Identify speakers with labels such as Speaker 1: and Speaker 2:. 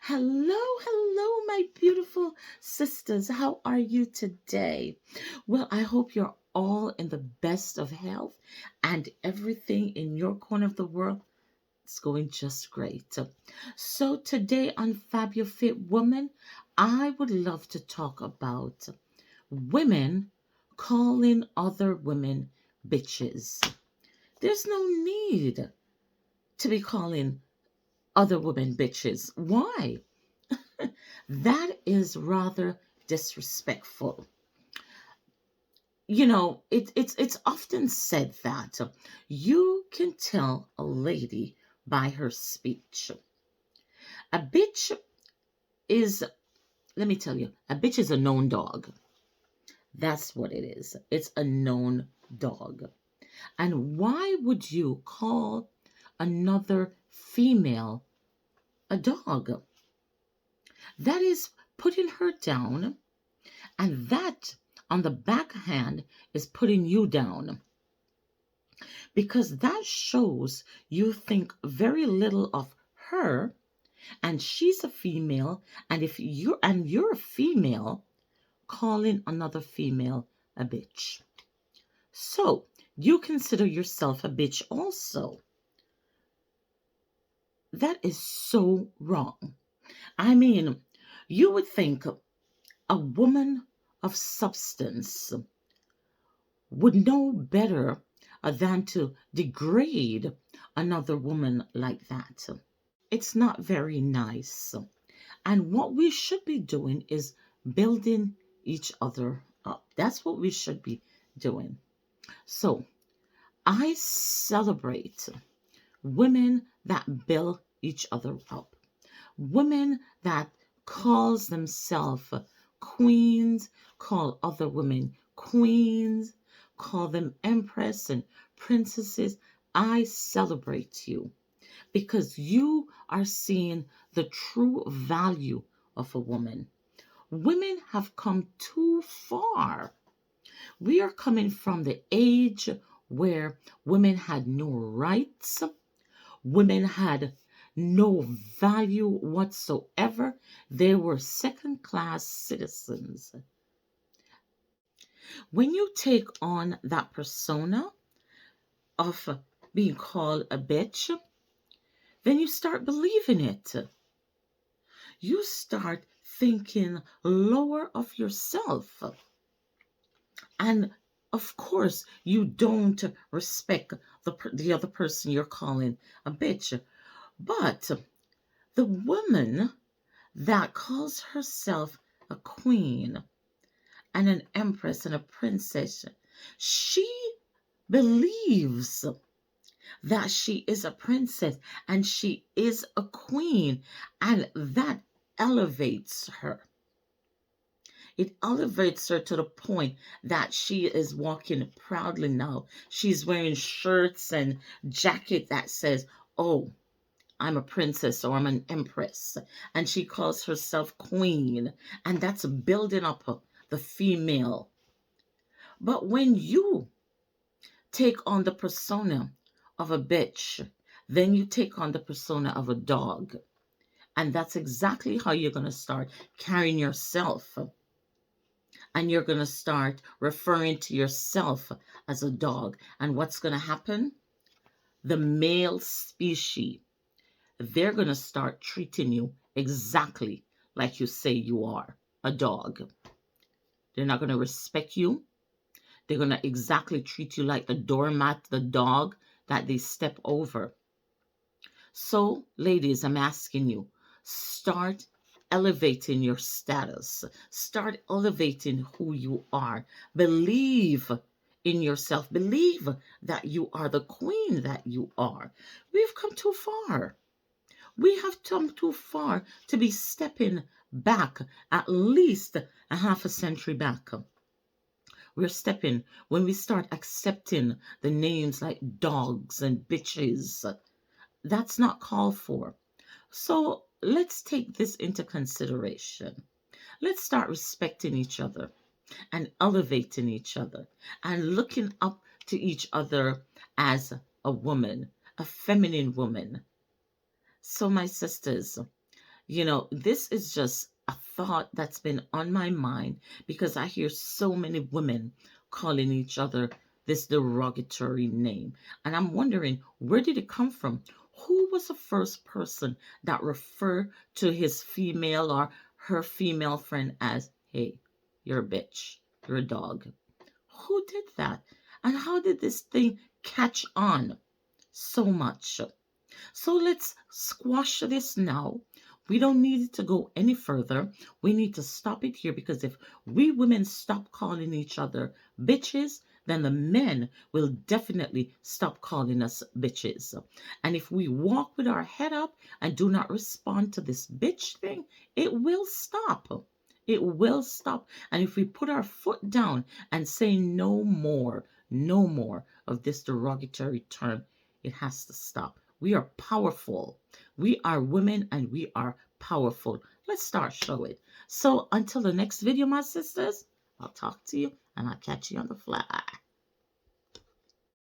Speaker 1: Hello, my beautiful sisters. How are you today? Well, I hope you're all in the best of health and everything in your corner of the world is going just great. So, today on Fab Your Fit Woman, I would love to talk about women calling other women bitches. There's no need to be calling other women bitches. Why? That is rather disrespectful. It's often said that you can tell a lady by her speech. A bitch is, let me tell you, a bitch is a known dog. That's what it is. It's a known dog. And why would you call another female a dog? That is putting her down. And that, on the backhand, is putting you down because that shows you think very little of her, and she's a female. And if you're a female, calling another female a bitch. So you consider yourself a bitch also. That is so wrong. I mean, you would think a woman of substance would know better than to degrade another woman like that. It's not very nice. And what we should be doing is building each other up. That's what we should be doing. So I celebrate women that build each other up. Women that calls themselves queens, call other women queens, call them empress and princesses. I celebrate you because you are seeing the true value of a woman. Women have come too far. We are coming from the age where women had no rights, women had no value whatsoever. They were second class citizens. When you take on that persona of being called a bitch, then you start believing it. You start thinking lower of yourself. And of course, you don't respect the other person you're calling a bitch. But the woman that calls herself a queen and an empress and a princess, she believes that she is a princess and she is a queen, and that elevates her. It elevates her to the point that she is walking proudly now. She's wearing shirts and jacket that says, "Oh, I'm a princess," or "I'm an empress." And she calls herself queen. And that's building up the female. But when you take on the persona of a bitch, then you take on the persona of a dog. And that's exactly how you're going to start carrying yourself. And you're going to start referring to yourself as a dog. And what's going to happen? The male species, they're going to start treating you exactly like you say you are, a dog. They're not going to respect you. They're going to exactly treat you like the doormat, the dog that they step over. So, ladies, I'm asking you, start elevating your status. Start elevating who you are. Believe in yourself. Believe that you are the queen that you are. We've come too far. We have come too far to be stepping back at least a half a century back. We're stepping when we start accepting the names like dogs and bitches. That's not called for. So let's take this into consideration. Let's start respecting each other and elevating each other and looking up to each other as a woman, a feminine woman. So, my sisters, This is just a thought that's been on my mind because I hear so many women calling each other this derogatory name. And I'm wondering, where did it come from? Who was the first person that referred to his female or her female friend as, hey, you're a bitch, you're a dog? Who did that? And how did this thing catch on so much? So let's squash this now. We don't need it to go any further. We need to stop it here because if we women stop calling each other bitches, then the men will definitely stop calling us bitches. And if we walk with our head up and do not respond to this bitch thing, it will stop. It will stop. And if we put our foot down and say no more, no more of this derogatory term, it has to stop. We are powerful. We are women and we are powerful. Let's start show it. So until the next video, my sisters, I'll talk to you and I'll catch you on the fly.